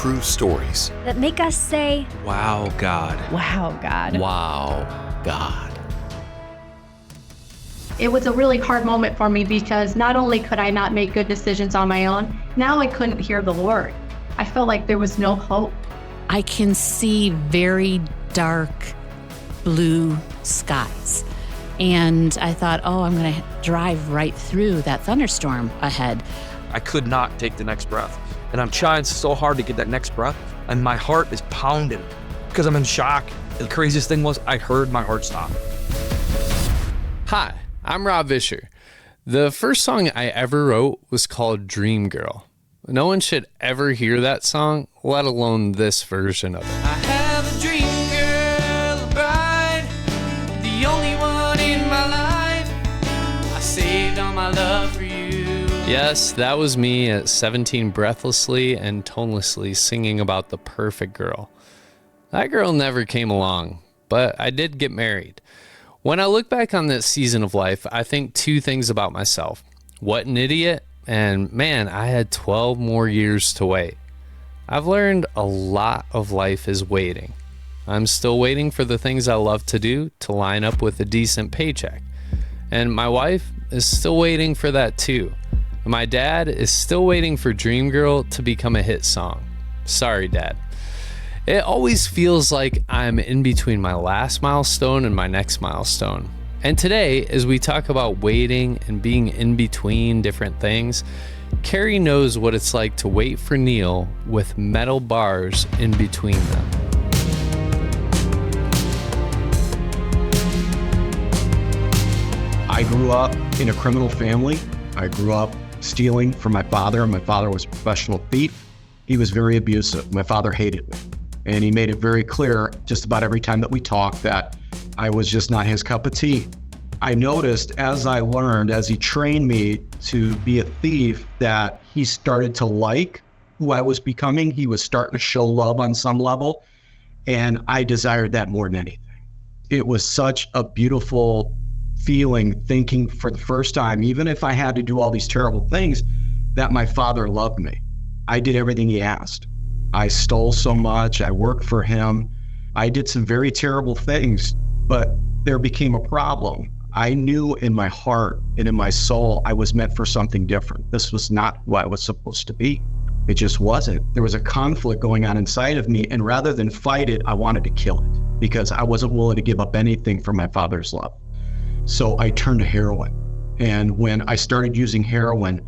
true stories that make us say, wow, God. Wow, God. Wow, God. It was a really hard moment for me because not only could I not make good decisions on my own, now I couldn't hear the Lord. I felt like there was no hope. I can see very dark blue skies. And I thought, I'm going to drive right through that thunderstorm ahead. I could not take the next breath. And I'm trying so hard to get that next breath. And my heart is pounding because I'm in shock. The craziest thing was I heard my heart stop. Hi, I'm Rob Vischer. The first song I ever wrote was called Dream Girl. No one should ever hear that song, let alone this version of it. I have a dream girl, a bride, the only one in my life. I saved all my love for you. Yes, that was me at 17 breathlessly and tonelessly singing about the perfect girl. That girl never came along, but I did get married. When I look back on this season of life, I think two things about myself. What an idiot, and man, I had 12 more years to wait. I've learned a lot of life is waiting. I'm still waiting for the things I love to do to line up with a decent paycheck. And my wife is still waiting for that too. And my dad is still waiting for Dream Girl to become a hit song. Sorry, Dad. It always feels like I'm in between my last milestone and my next milestone. And today, as we talk about waiting and being in between different things, Carrie knows what it's like to wait for Neil with metal bars in between them. I grew up in a criminal family. I grew up stealing from my father. My father was a professional thief. He was very abusive. My father hated me. And he made it very clear just about every time that we talked that I was just not his cup of tea. I noticed as I learned, as he trained me to be a thief, that he started to like who I was becoming. He was starting to show love on some level. And I desired that more than anything. It was such a beautiful feeling, thinking for the first time, even if I had to do all these terrible things, that my father loved me. I did everything he asked. I stole so much. I worked for him. I did some very terrible things, but there became a problem. I knew in my heart and in my soul, I was meant for something different. This was not who I was supposed to be. It just wasn't. There was a conflict going on inside of me, and rather than fight it, I wanted to kill it because I wasn't willing to give up anything for my father's love. So I turned to heroin. And when I started using heroin,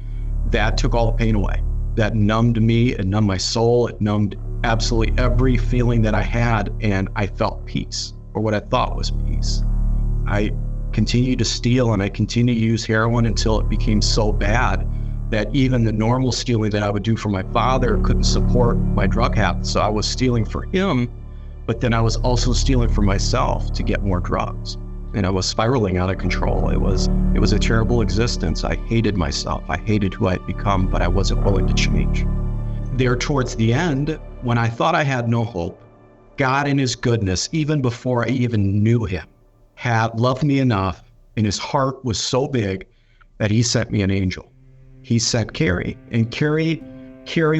that took all the pain away. That numbed me, it numbed my soul, it numbed absolutely every feeling that I had, and I felt peace, or what I thought was peace. I continued to steal and I continued to use heroin until it became so bad that even the normal stealing that I would do for my father couldn't support my drug habits. So I was stealing for him, but then I was also stealing for myself to get more drugs. And I was spiraling out of control. It was a terrible existence. I hated myself. I hated who I had become, but I wasn't willing to change. There towards the end, when I thought I had no hope, God in his goodness, even before I even knew him, had loved me enough, and his heart was so big that he sent me an angel. He sent Carrie, and Carrie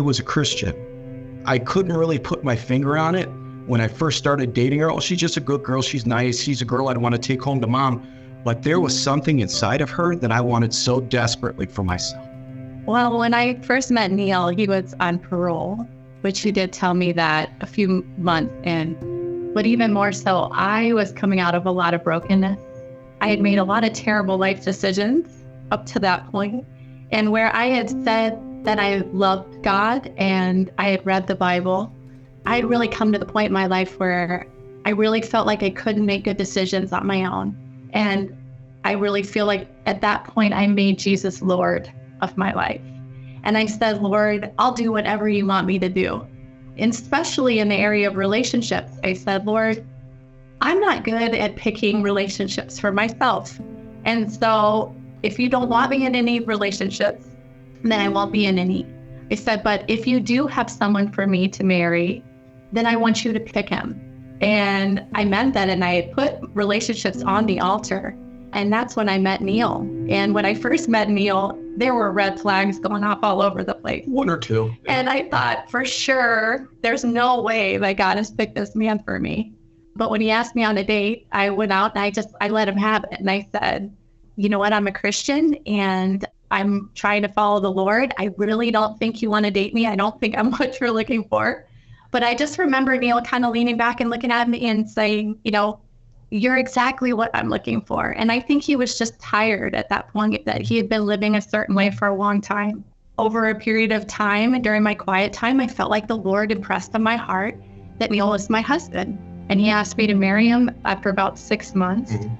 was a Christian. I couldn't really put my finger on it. When I first started dating her, she's just a good girl. She's nice. She's a girl I'd want to take home to mom. But there was something inside of her that I wanted so desperately for myself. Well, when I first met Neil, he was on parole, which he did tell me that a few months in. But even more so, I was coming out of a lot of brokenness. I had made a lot of terrible life decisions up to that point. And where I had said that I loved God and I had read the Bible, I had really come to the point in my life where I really felt like I couldn't make good decisions on my own. And I really feel like at that point, I made Jesus Lord of my life. And I said, Lord, I'll do whatever you want me to do. And especially in the area of relationships, I said, Lord, I'm not good at picking relationships for myself. And so if you don't want me in any relationships, then I won't be in any. I said, but if you do have someone for me to marry, then I want you to pick him. And I meant that, and I had put relationships on the altar. And that's when I met Neil. And when I first met Neil, there were red flags going off all over the place. One or two. And I thought, for sure, there's no way that God has picked this man for me. But when he asked me on a date, I went out and I let him have it. And I said, you know what, I'm a Christian and I'm trying to follow the Lord. I really don't think you want to date me. I don't think I'm what you're looking for. But I just remember Neil kind of leaning back and looking at me and saying, you know, you're exactly what I'm looking for. And I think he was just tired at that point, that he had been living a certain way for a long time. Over a period of time and during my quiet time, I felt like the Lord impressed on my heart that Neil was my husband. And he asked me to marry him after about 6 months. Mm-hmm.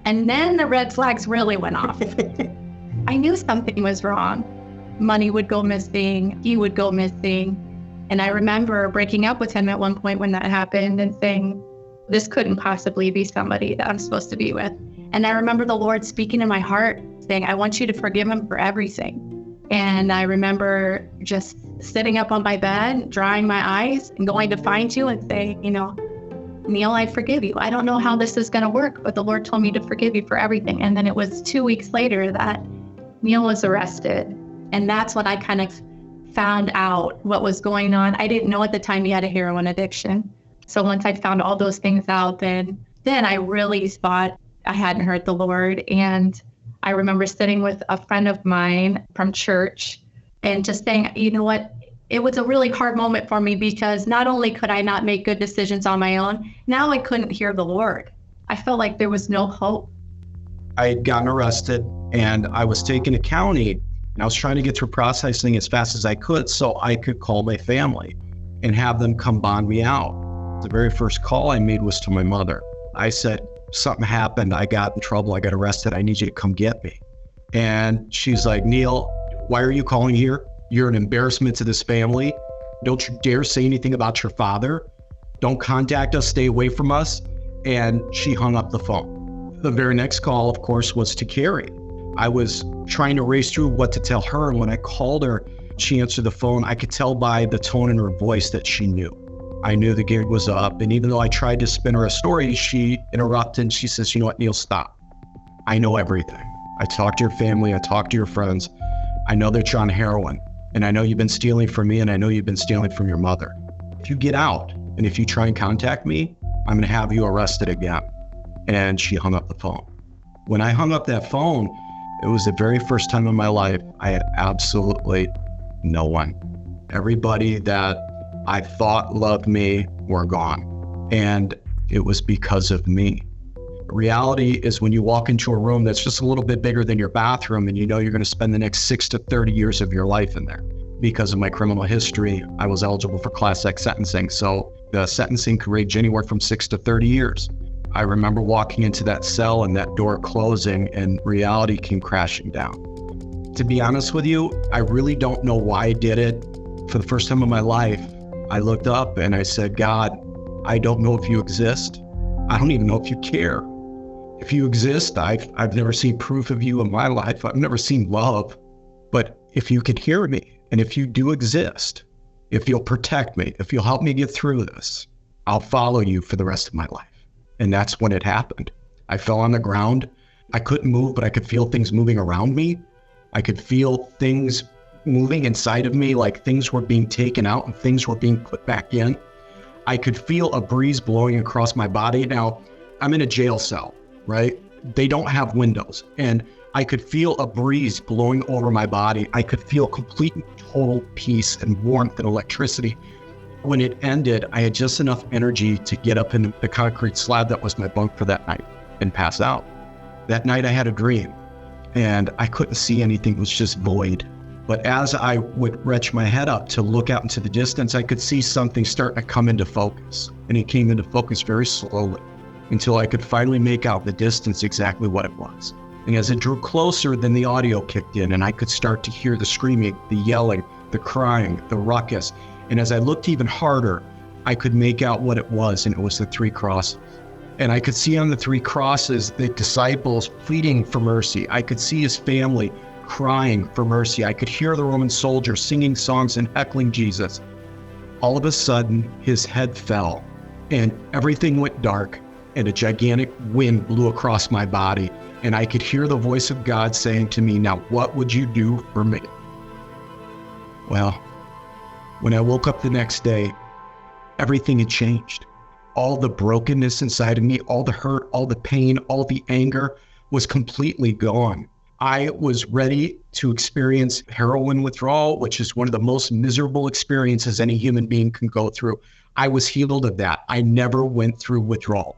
And then the red flags really went off. I knew something was wrong. Money would go missing. He would go missing. And I remember breaking up with him at one point when that happened and saying, this couldn't possibly be somebody that I'm supposed to be with. And I remember the Lord speaking in my heart saying, I want you to forgive him for everything. And I remember just sitting up on my bed, drying my eyes and going to find you and saying, you know, Neil, I forgive you. I don't know how this is going to work, but the Lord told me to forgive you for everything. And then it was 2 weeks later that Neil was arrested. And that's when I kind of found out what was going on. I didn't know at the time he had a heroin addiction. So once I found all those things out, then I really thought I hadn't heard the Lord. And I remember sitting with a friend of mine from church and just saying, you know what? It was a really hard moment for me because not only could I not make good decisions on my own, now I couldn't hear the Lord. I felt like there was no hope. I had gotten arrested and I was taken to county and I was trying to get through processing as fast as I could so I could call my family and have them come bond me out. The very first call I made was to my mother. I said, something happened. I got in trouble. I got arrested. I need you to come get me. And she's like, Neil, why are you calling here? You're an embarrassment to this family. Don't you dare say anything about your father. Don't contact us. Stay away from us. And she hung up the phone. The very next call, of course, was to Carrie. I was trying to race through what to tell her. And when I called her, she answered the phone. I could tell by the tone in her voice that she knew. I knew the gig was up. And even though I tried to spin her a story, she interrupted and she says, you know what, Neil, stop. I know everything. I talked to your family. I talked to your friends. I know that you're on heroin. And I know you've been stealing from me, and I know you've been stealing from your mother. If you get out, and if you try and contact me, I'm gonna have you arrested again. And she hung up the phone. When I hung up that phone, it was the very first time in my life I had absolutely no one. Everybody that I thought loved me were gone. And it was because of me. Reality is when you walk into a room that's just a little bit bigger than your bathroom and you know you're going to spend the next 6 to 30 years of your life in there. Because of my criminal history, I was eligible for Class X sentencing. So the sentencing could range anywhere from 6 to 30 years. I remember walking into that cell and that door closing and reality came crashing down. To be honest with you, I really don't know why I did it. For the first time in my life, I looked up and I said, God, I don't know if you exist. I don't even know if you care. If you exist, I've never seen proof of you in my life. I've never seen love. But if you can hear me, and if you do exist, if you'll protect me, if you'll help me get through this, I'll follow you for the rest of my life. And that's when it happened. I fell on the ground. I couldn't move, but I could feel things moving around me. I could feel things moving inside of me, like things were being taken out and things were being put back in. I could feel a breeze blowing across my body. Now, I'm in a jail cell, right? They don't have windows. And I could feel a breeze blowing over my body. I could feel complete and total peace and warmth and electricity. When it ended, I had just enough energy to get up in the concrete slab that was my bunk for that night and pass out. That night I had a dream and I couldn't see anything. It was just void. But as I would retch my head up to look out into the distance, I could see something starting to come into focus. And it came into focus very slowly until I could finally make out the distance exactly what it was. And as it drew closer, then the audio kicked in and I could start to hear the screaming, the yelling, the crying, the ruckus. And as I looked even harder, I could make out what it was, and it was the 3 crosses. And I could see on the 3 crosses the disciples pleading for mercy. I could see his family crying for mercy. I could hear the Roman soldiers singing songs and heckling Jesus. All of a sudden, his head fell and everything went dark and a gigantic wind blew across my body And I could hear the voice of God saying to me, now what would you do for me? Well, when I woke up the next day, everything had changed. All the brokenness inside of me, all the hurt, all the pain, all the anger was completely gone. I was ready to experience heroin withdrawal, which is one of the most miserable experiences any human being can go through. I was healed of that. I never went through withdrawal.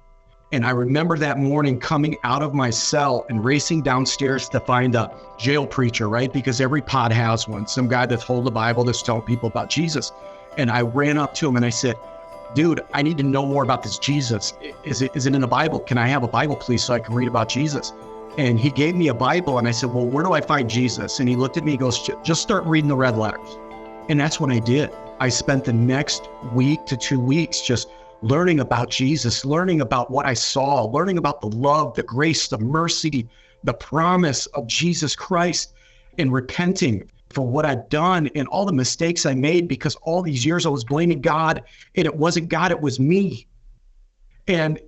And I remember that morning coming out of my cell and racing downstairs to find a jail preacher, right? Because every pod has one, some guy that's holding the Bible that's telling people about Jesus. And I ran up to him and I said, dude, I need to know more about this Jesus. Is it in the Bible? Can I have a Bible, please, so I can read about Jesus? And he gave me a Bible and I said, well, where do I find Jesus? And he looked at me and goes, just start reading the red letters. And that's what I did. I spent the next week to 2 weeks just learning about Jesus, learning about what I saw, learning about the love, the grace, the mercy, the promise of Jesus Christ, and repenting for what I'd done and all the mistakes I made, because all these years I was blaming God, and it wasn't God, it was me. And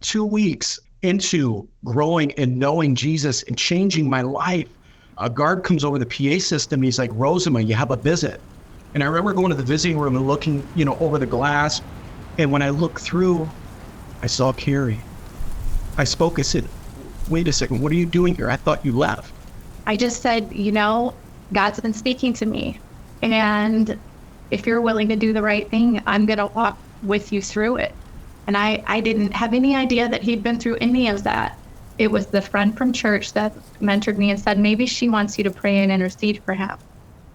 2 weeks into growing and knowing Jesus and changing my life, a guard comes over the PA system. He's like, Rozema, you have a visit. And I remember going to the visiting room and looking, over the glass. And when I looked through, I saw Carrie. I spoke, I said, wait a second, what are you doing here? I thought you left. I just said, God's been speaking to me. And if you're willing to do the right thing, I'm going to walk with you through it. And I didn't have any idea that he'd been through any of that. It was the friend from church that mentored me and said, maybe she wants you to pray and intercede for him.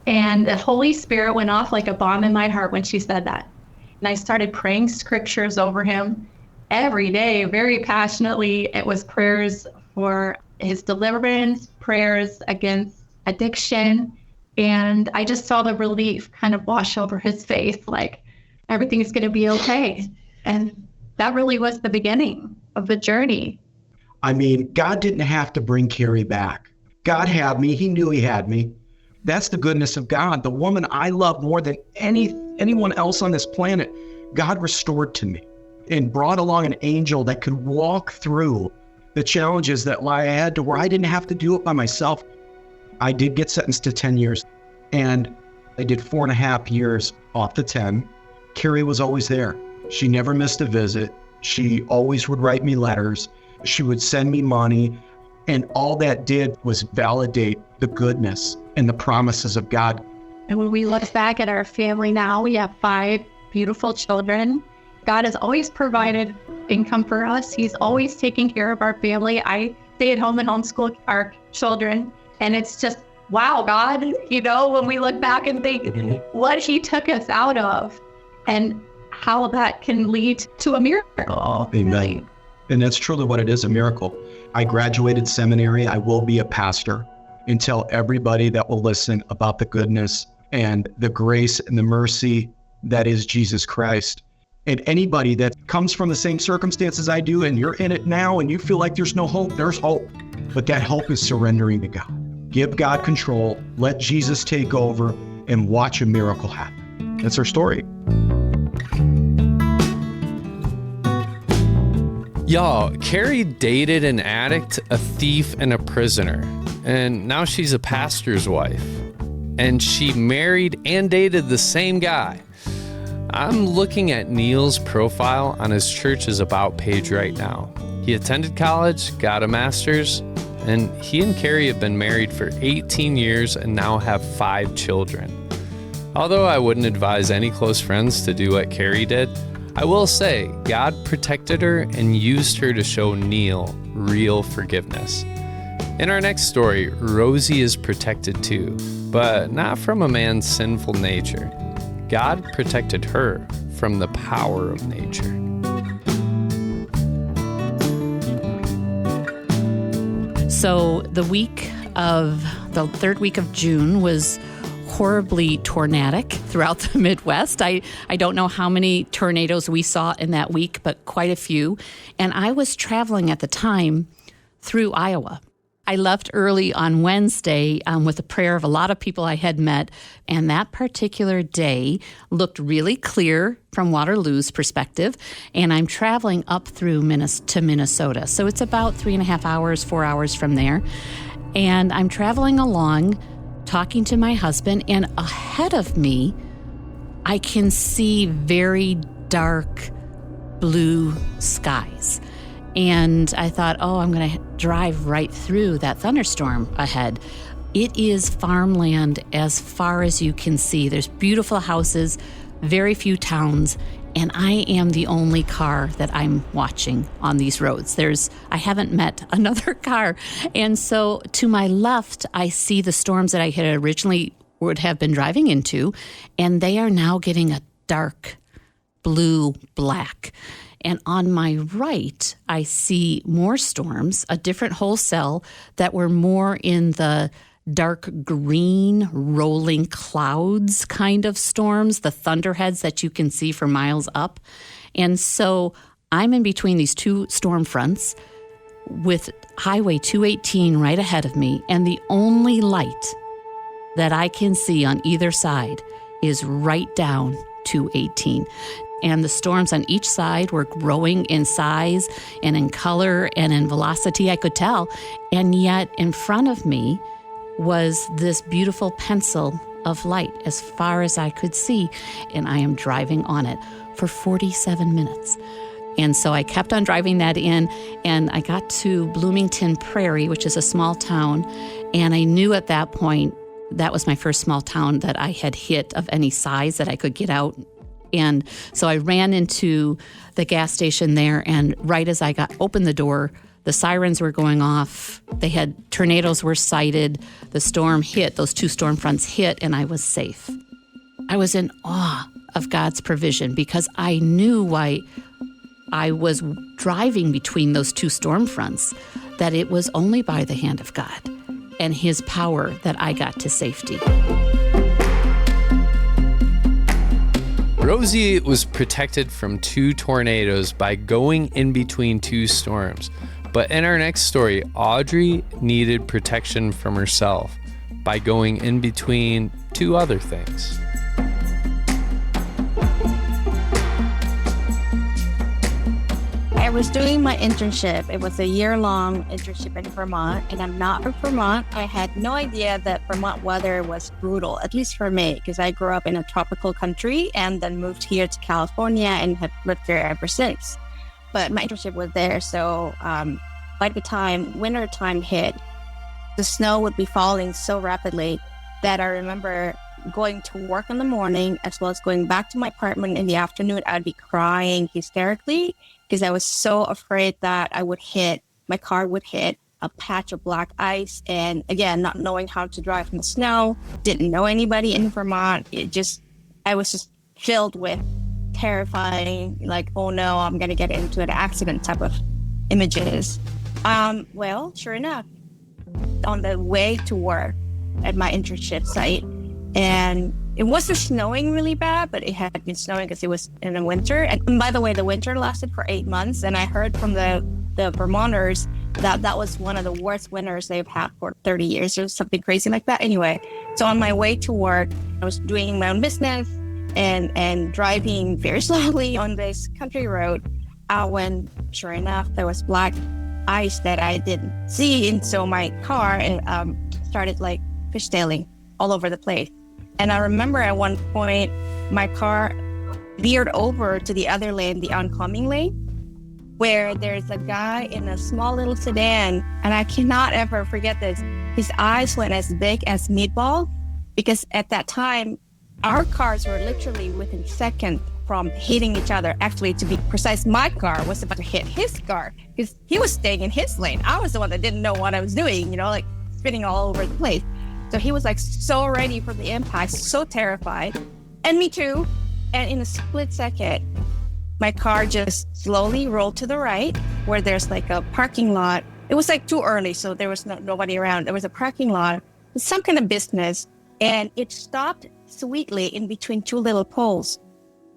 And the Holy Spirit went off like a bomb in my heart when she said that. And I started praying scriptures over him every day, very passionately. It was prayers for his deliverance, prayers against addiction. And I just saw the relief kind of wash over his face, like everything's going to be okay. And that really was the beginning of the journey. I mean, God didn't have to bring Carrie back. God had me. He knew he had me. That's the goodness of God. The woman I love more than anyone else on this planet, God restored to me and brought along an angel that could walk through the challenges that lie ahead to where I didn't have to do it by myself. I did get sentenced to 10 years, and I did 4.5 years off the 10. Carrie was always there. She never missed a visit. She always would write me letters. She would send me money. And all that did was validate the goodness and the promises of God. And when we look back at our family now, we have 5 beautiful children. God has always provided income for us. He's always taking care of our family. I stay at home and homeschool our children. And it's just, wow, God, when we look back and think what he took us out of and how that can lead to a miracle. Amen. And that's truly what it is, a miracle. I graduated seminary. I will be a pastor and tell everybody that will listen about the goodness and the grace and the mercy that is Jesus Christ. And anybody that comes from the same circumstances I do, and you're in it now and you feel like there's no hope, there's hope. But that hope is surrendering to God. Give God control, let Jesus take over, and watch a miracle happen. That's our story. Y'all, Carrie dated an addict, a thief, and a prisoner. And now she's a pastor's wife. And she married and dated the same guy. I'm looking at Neil's profile on his church's About page right now. He attended college, got a master's, and he and Carrie have been married for 18 years and now have 5 children. Although I wouldn't advise any close friends to do what Carrie did, I will say God protected her and used her to show Neil real forgiveness. In our next story, Rosie is protected too, but not from a man's sinful nature. God protected her from the power of nature. So the third week of June was horribly tornadic throughout the Midwest. I don't know how many tornadoes we saw in that week, but quite a few. And I was traveling at the time through Iowa. I left early on Wednesday with a prayer of a lot of people I had met, and that particular day looked really clear from Waterloo's perspective, and I'm traveling up through to Minnesota. So it's about 3.5 hours, 4 hours from there, and I'm traveling along, talking to my husband, and ahead of me, I can see very dark blue skies. And I thought, I'm going to drive right through that thunderstorm ahead. It is farmland as far as you can see. There's beautiful houses, very few towns, and I am the only car that I'm watching on these roads. I haven't met another car. And so to my left, I see the storms that I had originally would have been driving into, and they are now getting a dark blue black. And on my right, I see more storms, a different whole cell that were more in the dark green rolling clouds kind of storms, the thunderheads that you can see for miles up. And so I'm in between these two storm fronts with Highway 218 right ahead of me, and the only light that I can see on either side is right down 218. And the storms on each side were growing in size and in color and in velocity, I could tell. And yet in front of me was this beautiful pencil of light as far as I could see. And I am driving on it for 47 minutes. And so I kept on driving that in, and I got to Bloomington Prairie, which is a small town. And I knew at that point that was my first small town that I had hit of any size that I could get out. And so I ran into the gas station there, and right as I opened the door, the sirens were going off. Tornadoes were sighted. The storm hit, those two storm fronts hit, and I was safe. I was in awe of God's provision because I knew why I was driving between those two storm fronts, that it was only by the hand of God and His power that I got to safety. Rosie was protected from two tornadoes by going in between two storms. But in our next story, Audrey needed protection from herself by going in between two other things. I was doing my internship. It was a year-long internship in Vermont, and I'm not from Vermont. I had no idea that Vermont weather was brutal, at least for me, because I grew up in a tropical country and then moved here to California and have lived there ever since. But my internship was there, so by the time winter time hit, the snow would be falling so rapidly that I remember going to work in the morning as well as going back to my apartment in the afternoon. I'd be crying hysterically because I was so afraid that my car would hit a patch of black ice. And again, not knowing how to drive in the snow, didn't know anybody in Vermont. I was just filled with terrifying, like, oh no, I'm going to get into an accident type of images. Well, sure enough, on the way to work at my internship site, and it wasn't snowing really bad, but it had been snowing because it was in the winter. And by the way, the winter lasted for 8 months. And I heard from the Vermonters that was one of the worst winters they've had for 30 years or something crazy like that. Anyway, so on my way to work, I was doing my own business and driving very slowly on this country road when, sure enough, there was black ice that I didn't see. And so my car started like fishtailing all over the place. And I remember at one point, my car veered over to the other lane, the oncoming lane, where there's a guy in a small little sedan. And I cannot ever forget this. His eyes went as big as meatball, because at that time, our cars were literally within seconds from hitting each other. Actually, to be precise, my car was about to hit his car because he was staying in his lane. I was the one that didn't know what I was doing, like spinning all over the place. So he was like so ready for the impact, so terrified. And me too. And in a split second, my car just slowly rolled to the right where there's like a parking lot. It was like too early, so there was nobody around. There was a parking lot with some kind of business, and it stopped sweetly in between two little poles.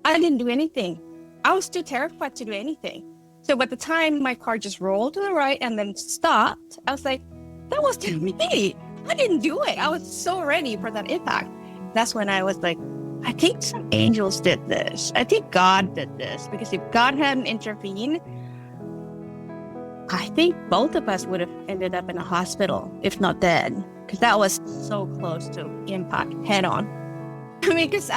I didn't do anything. I was too terrified to do anything. So by the time my car just rolled to the right and then stopped, I was like, that was me. I didn't do it. I was so ready for that impact. That's when I was like, I think some angels did this. I think God did this, because if God hadn't intervened, I think both of us would have ended up in a hospital, if not dead, because that was so close to impact head on. I mean, because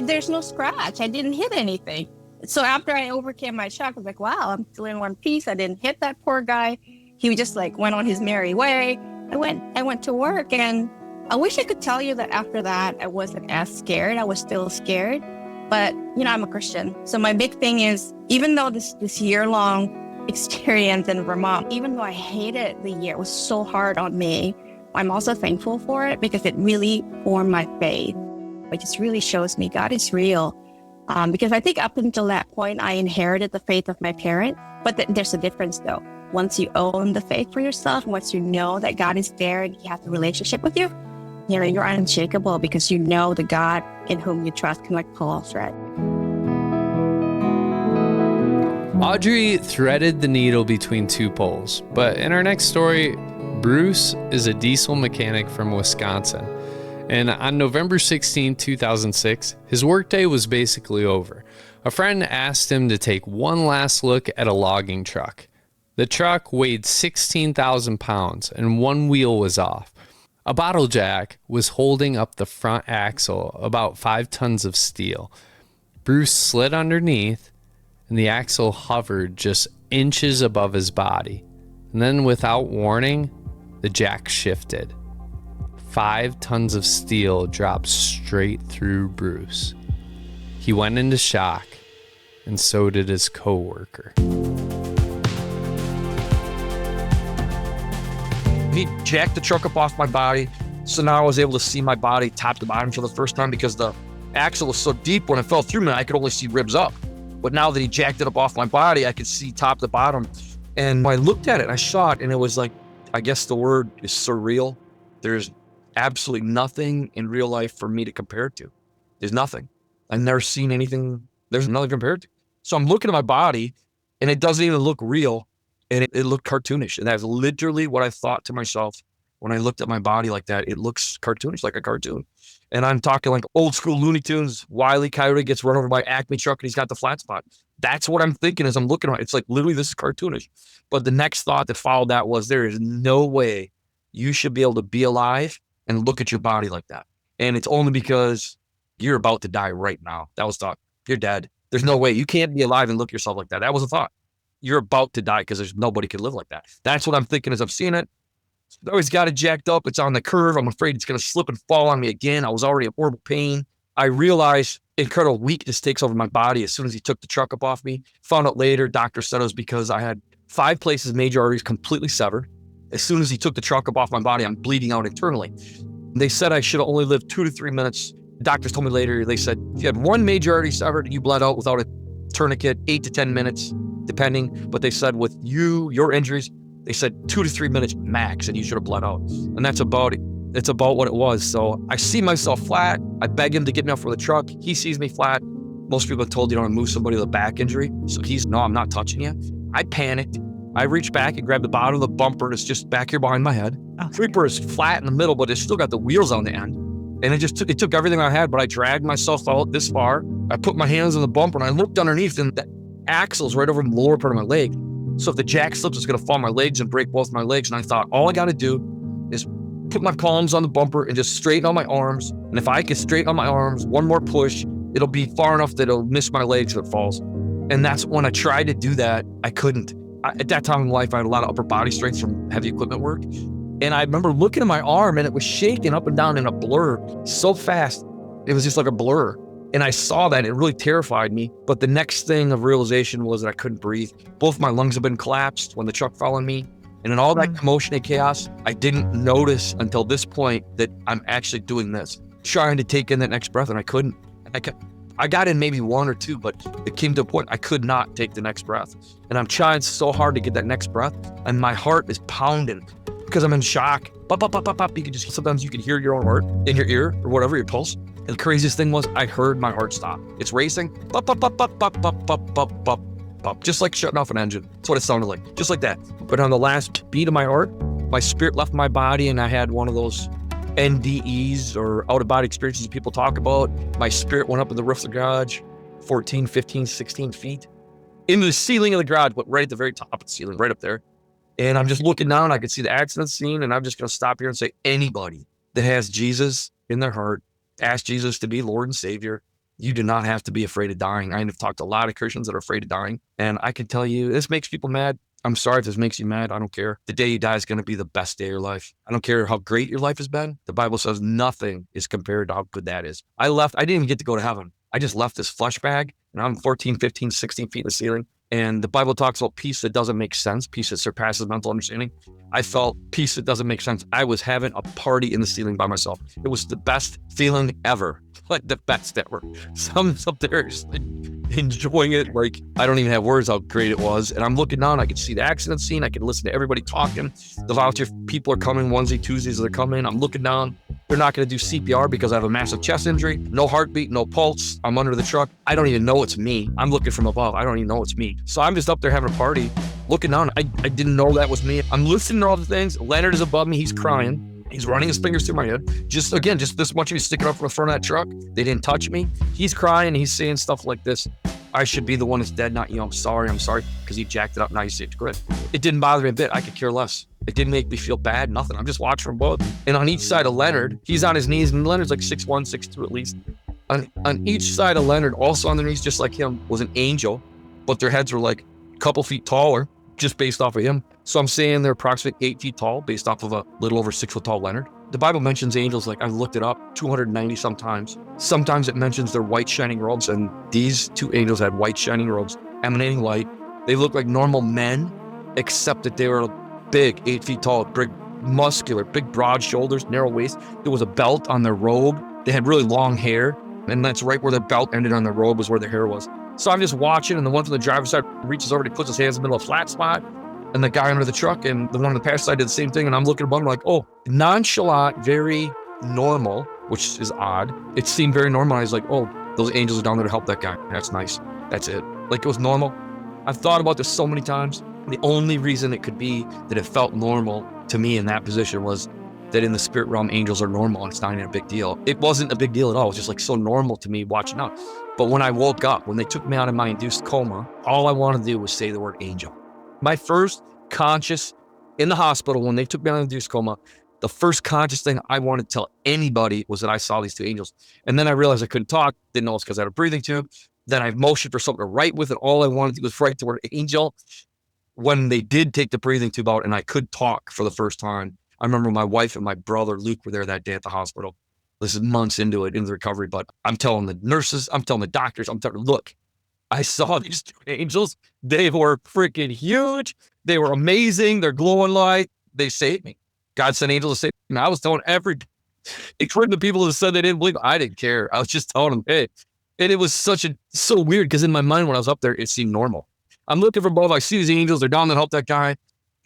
there's no scratch. I didn't hit anything. So after I overcame my shock, I was like, wow, I'm still in one piece. I didn't hit that poor guy. He just like went on his merry way. I went to work, and I wish I could tell you that after that, I wasn't as scared. I was still scared, but I'm a Christian. So my big thing is, even though this year-long experience in Vermont, even though I hated the year, it was so hard on me, I'm also thankful for it, because it really formed my faith. It just really shows me God is real. Because I think up until that point, I inherited the faith of my parents, but there's a difference though. Once you own the faith for yourself, once you know that God is there and He has a relationship with you, you're unshakable, because you know the God in whom you trust, kind of like Paul said. Audrey threaded the needle between two poles, but in our next story, Bruce is a diesel mechanic from Wisconsin. And on November 16, 2006, his workday was basically over. A friend asked him to take one last look at a logging truck. The truck weighed 16,000 pounds and one wheel was off. A bottle jack was holding up the front axle, about 5 tons of steel. Bruce slid underneath, and the axle hovered just inches above his body. And then, without warning, the jack shifted. 5 tons of steel dropped straight through Bruce. He went into shock, and so did his co-worker. He jacked the truck up off my body, so now I was able to see my body top to bottom for the first time, because the axle was so deep when it fell through me, I could only see ribs up. But now that he jacked it up off my body, I could see top to bottom. And I looked at it and I saw it, and it was like, I guess the word is surreal. There's absolutely nothing in real life for me to compare it to. There's nothing. I've never seen anything. There's nothing compared to. So I'm looking at my body, and it doesn't even look real. And it looked cartoonish. And that's literally what I thought to myself when I looked at my body like that. It looks cartoonish, like a cartoon. And I'm talking like old school Looney Tunes. Wile E. Coyote gets run over by Acme truck and he's got the flat spot. That's what I'm thinking as I'm looking at it. It's like, literally, this is cartoonish. But the next thought that followed that was, there is no way you should be able to be alive and look at your body like that. And it's only because you're about to die right now. That was thought. You're dead. There's no way. You can't be alive and look at yourself like that. That was a thought. You're about to die, because there's nobody can live like that. That's what I'm thinking as I'm seeing it. I always got it jacked up. It's on the curve. I'm afraid it's going to slip and fall on me again. I was already in horrible pain. I realized incredible weakness takes over my body as soon as he took the truck up off me. Found out later, doctor said it was because I had 5 places, major arteries completely severed. As soon as he took the truck up off my body, I'm bleeding out internally. They said I should have only lived 2 to 3 minutes. Doctors told me later, they said, if you had 1 major artery severed and you bled out without a tourniquet, 8 to 10 minutes, depending. But they said with your injuries, they said 2 to 3 minutes max, and you should have bled out. And that's about it. It's about what it was. So I see myself flat. I beg him to get me off from the truck. He sees me flat. Most people are told you don't move somebody with a back injury. So no, I'm not touching you. I panicked. I reached back and grabbed the bottom of the bumper, and it's just back here behind my head. Creeper is flat in the middle, but it's still got the wheels on the end. And it took everything I had, but I dragged myself out this far. I put my hands on the bumper, and I looked underneath, and the axle's right over the lower part of my leg. So if the jack slips, it's going to fall on my legs and break both my legs. And I thought, all I got to do is put my palms on the bumper and just straighten out my arms. And if I can straighten out my arms, one more push, it'll be far enough that it'll miss my legs if it falls. And that's when I tried to do that, I couldn't. At that time in life, I had a lot of upper body strength from heavy equipment work. And I remember looking at my arm, and it was shaking up and down in a blur so fast. It was just like a blur. And I saw that, and it really terrified me. But the next thing of realization was that I couldn't breathe. Both my lungs had been collapsed when the truck fell on me. And in all that commotion and chaos, I didn't notice until this point that I'm actually doing this, trying to take in that next breath, and I couldn't. And I got in maybe 1 or 2, but it came to a point I could not take the next breath. And I'm trying so hard to get that next breath, and my heart is pounding because I'm in shock. Pop, pop, pop, pop, pop. Sometimes you can hear your own heart in your ear or whatever, your pulse. And the craziest thing was I heard my heart stop. It's racing. Pop, pop, pop, pop, pop, pop, pop, pop, pop, pop. Just like shutting off an engine. That's what it sounded like. Just like that. But on the last beat of my heart, my spirit left my body and I had one of those NDEs or out-of-body experiences people talk about. My spirit went up in the roof of the garage, 14, 15, 16 feet, into the ceiling of the garage, but right at the very top of the ceiling, right up there. And I'm just looking down, I could see the accident scene, and I'm just going to stop here and say, anybody that has Jesus in their heart, ask Jesus to be Lord and Savior, you do not have to be afraid of dying. I have talked to a lot of Christians that are afraid of dying, and I can tell you, this makes people mad. I'm sorry if this makes you mad. I don't care. The day you die is going to be the best day of your life. I don't care how great your life has been. The Bible says nothing is compared to how good that is. I didn't even get to go to heaven. I just left this flesh bag, and I'm 14, 15, 16 feet in the ceiling. And the Bible talks about peace that doesn't make sense, peace that surpasses mental understanding. I felt peace that doesn't make sense. I was having a party in the ceiling by myself. It was the best feeling ever, like the best ever. So I'm up there just enjoying it. Like, I don't even have words how great it was. And I'm looking down, I could see the accident scene. I could listen to everybody talking. The volunteer people are coming Wednesday, Tuesdays, they're coming. I'm looking down. They're not going to do CPR because I have a massive chest injury, no heartbeat, no pulse. I'm under the truck. I don't even know it's me. I'm looking from above. I don't even know it's me. So I'm just up there having a party, looking down. I didn't know that was me. I'm listening to all the things. Leonard is above me. He's crying. He's running his fingers through my head. Just this much of me sticking up from the front of that truck. They didn't touch me. He's crying. He's saying stuff like this. I should be the one that's dead, not you. I'm sorry. Because he jacked it up. Now you say it's great. It didn't bother me a bit. I could care less. It didn't make me feel bad, nothing. I'm just watching from both. And on each side of Leonard, he's on his knees, and Leonard's like 6'1", 6'2" at least. On each side of Leonard, also on their knees, just like him, was an angel, but their heads were like a couple feet taller, just based off of him. So I'm saying they're approximately 8 feet tall, based off of a little over 6 foot tall Leonard. The Bible mentions angels, like I've looked it up, 290 sometimes. Sometimes it mentions their white shining robes, and these two angels had white shining robes, emanating light. They looked like normal men, except that they were big, 8 feet tall, big, muscular, big, broad shoulders, narrow waist. There was a belt on their robe. They had really long hair, and that's right where the belt ended on their robe was where their hair was. So I'm just watching, and the one from the driver's side reaches over and he puts his hands in the middle of a flat spot, and the guy under the truck and the one on the passenger side did the same thing, and I'm looking above, I'm like, oh, nonchalant, very normal, which is odd. It seemed very normal. I was like, oh, those angels are down there to help that guy. That's nice. That's it. Like, it was normal. I've thought about this so many times. The only reason it could be that it felt normal to me in that position was that in the spirit realm, angels are normal and it's not even a big deal. It wasn't a big deal at all. It was just like so normal to me watching out. But when I woke up, when they took me out of my induced coma, all I wanted to do was say the word angel. My first conscious in the hospital, when they took me out of induced coma, the first conscious thing I wanted to tell anybody was that I saw these two angels. And then I realized I couldn't talk. Didn't know it's because I had a breathing tube. Then I motioned for something to write with it. All I wanted to do was write the word angel. When they did take the breathing tube out and I could talk for the first time, I remember my wife and my brother, Luke, were there that day at the hospital. This is months into the recovery, but I'm telling the nurses, I'm telling the doctors, I'm telling them, look, I saw these two angels. They were freaking huge. They were amazing. They're glowing light. They saved me. God sent angels to save me. I was telling including the people that said they didn't believe, I didn't care. I was just telling them, hey. And it was so weird because in my mind when I was up there, it seemed normal. I'm looking for both. I see these angels. They're down to help that guy.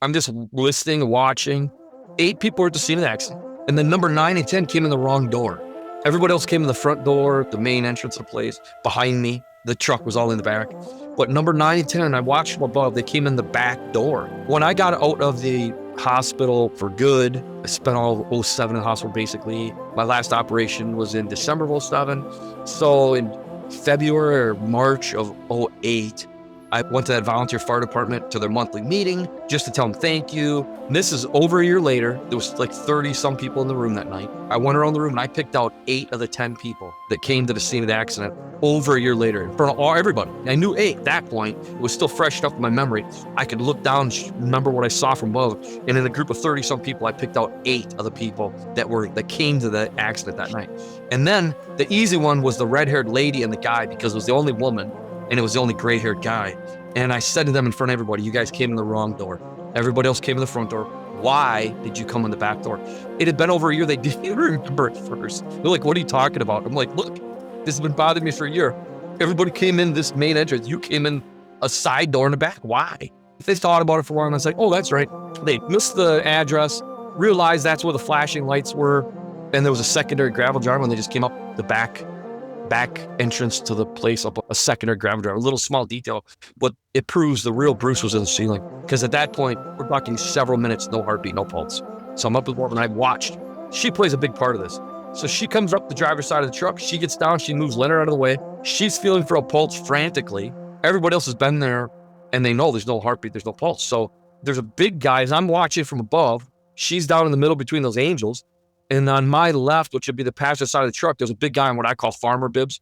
I'm just listening and watching. 8 people were at the scene of the accident. And then number 9 and 10 came in the wrong door. Everybody else came in the front door, the main entrance of the place. Behind me, the truck was all in the back. But number 9 and 10, and I watched from above, they came in the back door. When I got out of the hospital for good, I spent all of 07 in the hospital basically. My last operation was in December of 07. So in February or March of 08, I went to that volunteer fire department to their monthly meeting just to tell them thank you. And this is over a year later. There was like 30 some people in the room that night. I went around the room and I picked out 8 of the 10 people that came to the scene of the accident over a year later in front of everybody. I knew 8 at that point. It was still fresh enough in my memory. I could look down and remember what I saw from above. And in a group of 30 some people, I picked out 8 of the people that came to the accident that night. And then the easy one was the red-haired lady and the guy, because it was the only woman and it was the only gray-haired guy. And I said to them in front of everybody, you guys came in the wrong door. Everybody else came in the front door. Why did you come in the back door? It had been over a year. They didn't even remember it first. They're like, what are you talking about? I'm like, look, this has been bothering me for a year. Everybody came in this main entrance. You came in a side door in the back. Why? They thought about it for a while and I was like, oh, that's right. They missed the address, realized that's where the flashing lights were. And there was a secondary gravel drive when they just came up the back back entrance to the place up a secondary gravity drive. A little small detail, but it proves the real Bruce was in the ceiling. Because at that point, we're talking several minutes, no heartbeat, no pulse. So I'm up with Morgan and I watched. She plays a big part of this. So she comes up the driver's side of the truck. She gets down. She moves Leonard out of the way. She's feeling for a pulse frantically. Everybody else has been there, and they know there's no heartbeat, there's no pulse. So there's a big guy. As I'm watching from above, she's down in the middle between those angels. And on my left, which would be the passenger side of the truck, there's a big guy in what I call farmer bibs,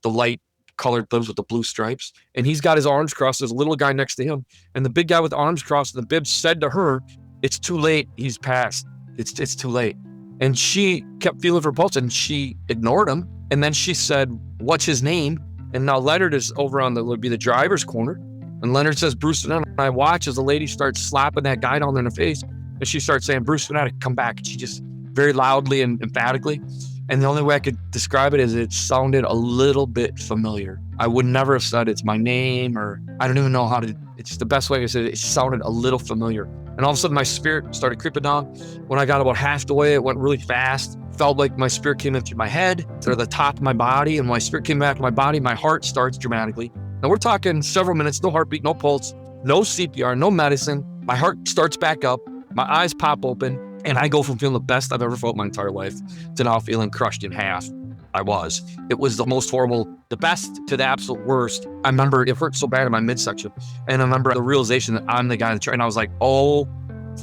the light colored bibs with the blue stripes. And he's got his arms crossed. There's a little guy next to him. And the big guy with the arms crossed, the bibs said to her, "It's too late. He's passed. It's too late." And she kept feeling for pulse, and she ignored him. And then she said, "What's his name?" And now Leonard is over on would be the driver's corner. And Leonard says, "Bruce Vanetta." And I watch as the lady starts slapping that guy down there in the face. And she starts saying, "Bruce Vanetta, come back." And she just very loudly and emphatically. And the only way I could describe it is it sounded a little bit familiar. I would never have said it's my name, or I don't even know how to, it's the best way to say it. It sounded a little familiar. And all of a sudden my spirit started creeping down. When I got about half the way, it went really fast. Felt like my spirit came in through my head to the top of my body. And when my spirit came back to my body, my heart starts dramatically. Now we're talking several minutes, no heartbeat, no pulse, no CPR, no medicine. My heart starts back up. My eyes pop open. And I go from feeling the best I've ever felt my entire life to now feeling crushed in half. I was. It was the most horrible, the best to the absolute worst. I remember it hurt so bad in my midsection. And I remember the realization that I'm the guy in the truck. And I was like, oh,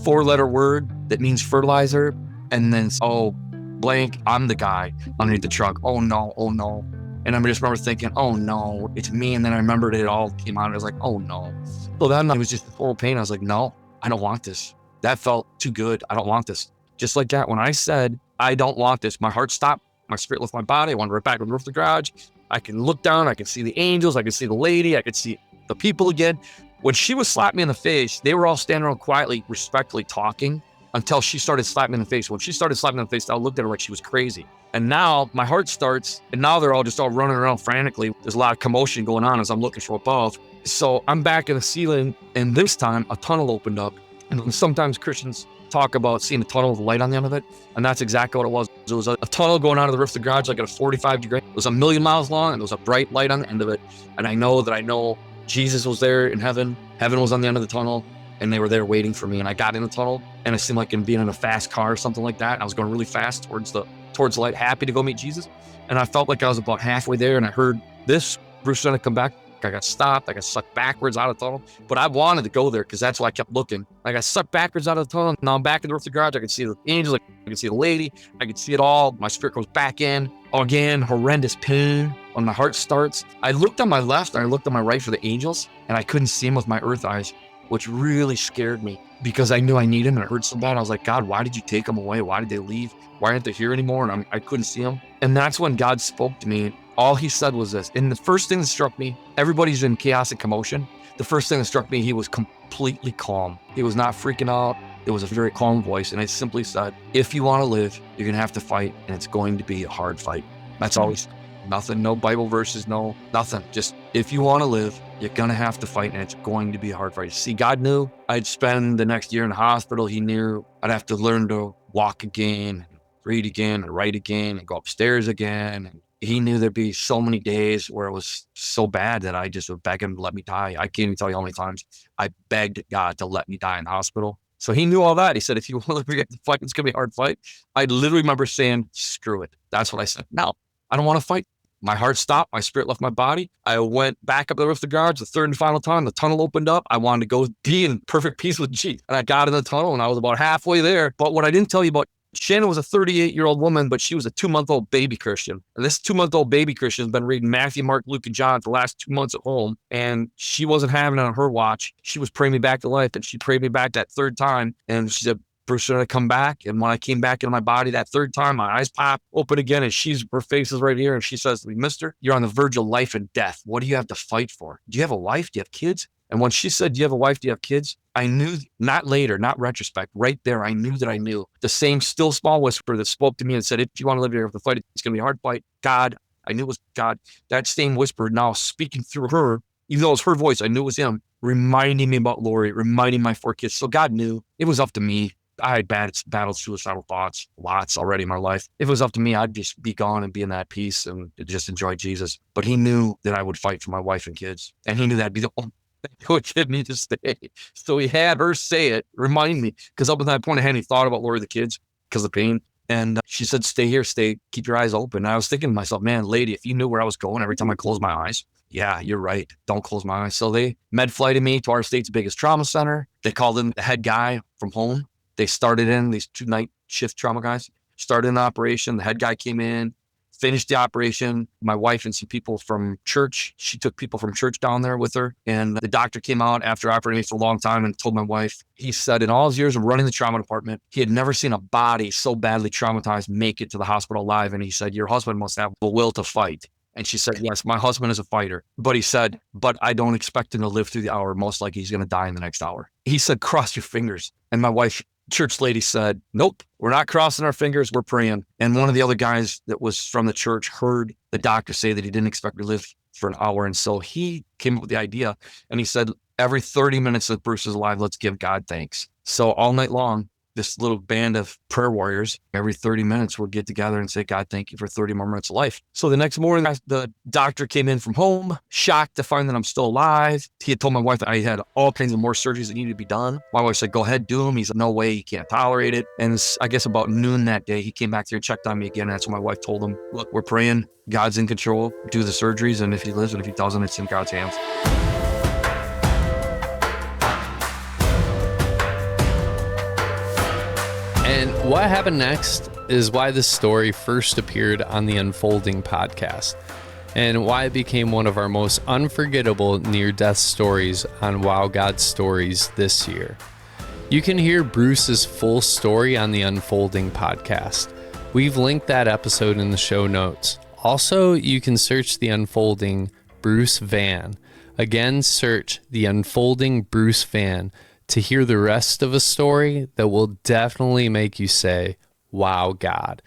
4-letter word that means fertilizer. And then, oh, blank, I'm the guy underneath the truck. Oh no, oh no. And I just remember thinking, oh no, it's me. And then I remembered it all came out. I was like, oh no. So then it was just horrible pain. I was like, no, I don't want this. That felt too good. I don't want this. Just like that, when I said, I don't want this, my heart stopped. My spirit left my body. I wanted right back to the roof of the garage. I can look down. I can see the angels. I can see the lady. I could see the people again. When she was slapping me in the face, they were all standing around quietly, respectfully talking until she started slapping me in the face. When she started slapping me in the face, I looked at her like she was crazy. And now my heart starts, and now they're all just all running around frantically. There's a lot of commotion going on as I'm looking from above. So I'm back in the ceiling, and this time a tunnel opened up. And sometimes Christians talk about seeing a tunnel with light on the end of it. And that's exactly what it was. It was a tunnel going out of the roof of the garage like at a 45-degree. It was 1,000,000 miles long, and there was a bright light on the end of it. And I know Jesus was there in heaven. Heaven was on the end of the tunnel, and they were there waiting for me. And I got in the tunnel, and it seemed like being in a fast car or something like that. And I was going really fast towards the light, happy to go meet Jesus. And I felt like I was about halfway there, and I heard this, Bruce Vanetta, come back. I got stopped. I got sucked backwards out of the tunnel. But I wanted to go there because that's why I kept looking. I got sucked backwards out of the tunnel. Now I'm back in the roof of the garage. I can see the angels. I can see the lady. I can see it all. My spirit goes back in. Again, horrendous pain when my heart starts. I looked on my left and I looked on my right for the angels, and I couldn't see them with my earth eyes, which really scared me because I knew I needed them and it hurt so bad. I was like, God, why did you take them away? Why did they leave? Why aren't they here anymore? And I couldn't see them. And that's when God spoke to me. All he said was this. And the first thing that struck me, everybody's in chaos and commotion. The first thing that struck me, he was completely calm. He was not freaking out. It was a very calm voice. And it simply said, if you want to live, you're going to have to fight. And it's going to be a hard fight. That's always nothing, no Bible verses, no, nothing. Just if you want to live, you're going to have to fight. And it's going to be a hard fight. See, God knew I'd spend the next year in the hospital. He knew I'd have to learn to walk again, read again, and write again, and go upstairs again. And he knew there'd be so many days where it was so bad that I just would beg him to let me die. I can't even tell you how many times I begged God to let me die in the hospital. So he knew all that. He said, if you want to fight, it's going to be a hard fight. I literally remember saying, screw it. That's what I said. No, I don't want to fight. My heart stopped. My spirit left my body. I went back up the roof of the garage the third and final time. The tunnel opened up. I wanted to go be in perfect peace with Jesus. And I got in the tunnel and I was about halfway there. But what I didn't tell you about, Shannon was a 38-year-old woman, but she was a 2-month-old baby Christian. And this 2-month-old baby Christian has been reading Matthew, Mark, Luke, and John for the last 2 months at home. And she wasn't having it on her watch. She was praying me back to life. And she prayed me back that third time. And she said, Bruce, should I come back? And when I came back into my body that third time, my eyes popped open again. And her face is right here. And she says to me, mister, you're on the verge of life and death. What do you have to fight for? Do you have a wife? Do you have kids? And when she said, do you have a wife? Do you have kids? I knew, not later, not retrospect, right there, I knew that I knew. The same still small whisper that spoke to me and said, if you want to live here, you have to fight, it's going to be a hard fight. God, I knew it was God. That same whisper now speaking through her, even though it was her voice, I knew it was him, reminding me about Lori, reminding my 4 kids. So God knew it was up to me. I had battled suicidal thoughts lots already in my life. If it was up to me, I'd just be gone and be in that peace and just enjoy Jesus. But he knew that I would fight for my wife and kids. And he knew that'd be the only thing that would get me to stay. So he had her say it, remind me, because up to that point, I hadn't even thought about Lori the kids because of pain. And she said, stay here, keep your eyes open. And I was thinking to myself, man, lady, if you knew where I was going every time I closed my eyes, yeah, you're right. Don't close my eyes. So they med flighted me to our state's biggest trauma center. They called in the head guy from home. They started in, these 2-night shift trauma guys, started an operation. The head guy came in, finished the operation. My wife and some people from church, she took people from church down there with her. And the doctor came out after operating me for a long time and told my wife, he said in all his years of running the trauma department, he had never seen a body so badly traumatized make it to the hospital alive. And he said, your husband must have the will to fight. And she said, yes, my husband is a fighter. But he said, but I don't expect him to live through the hour. Most likely he's going to die in the next hour. He said, cross your fingers. And my wife, church lady, said, nope, we're not crossing our fingers. We're praying. And one of the other guys that was from the church heard the doctor say that he didn't expect to live for an hour. And so he came up with the idea and he said, every 30 minutes that Bruce is alive, let's give God thanks. So all night long, this little band of prayer warriors, every 30 minutes would get together and say, God, thank you for 30 more minutes of life. So the next morning, the doctor came in from home, shocked to find that I'm still alive. He had told my wife that I had all kinds of more surgeries that needed to be done. My wife said, go ahead, do them. He said, no way, he can't tolerate it. And I guess about noon that day, he came back there and checked on me again. And that's when my wife told him, look, we're praying. God's in control. Do the surgeries. And if he lives and if he doesn't, it's in God's hands. And what happened next is why this story first appeared on the Unfolding podcast and why it became one of our most unforgettable near-death stories on Wow God Stories this year. You can hear Bruce's full story on the Unfolding podcast. We've linked that episode in the show notes. Also, you can search the Unfolding Bruce Van. Again, search the Unfolding Bruce Van to hear the rest of a story that will definitely make you say, wow, God.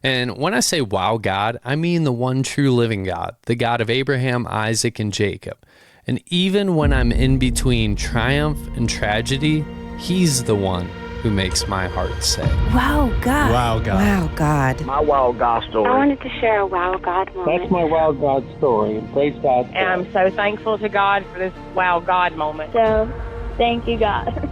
And when I say wow, God, I mean the one true living God, the God of Abraham, Isaac, and Jacob. And even when I'm in between triumph and tragedy, he's the one who makes my heart say, Wow, God. Wow, God. Wow, God. My wow God story. I wanted to share a wow God moment. That's my wow God story. Praise God. And I'm so thankful to God for this wow God moment. So, thank you, God.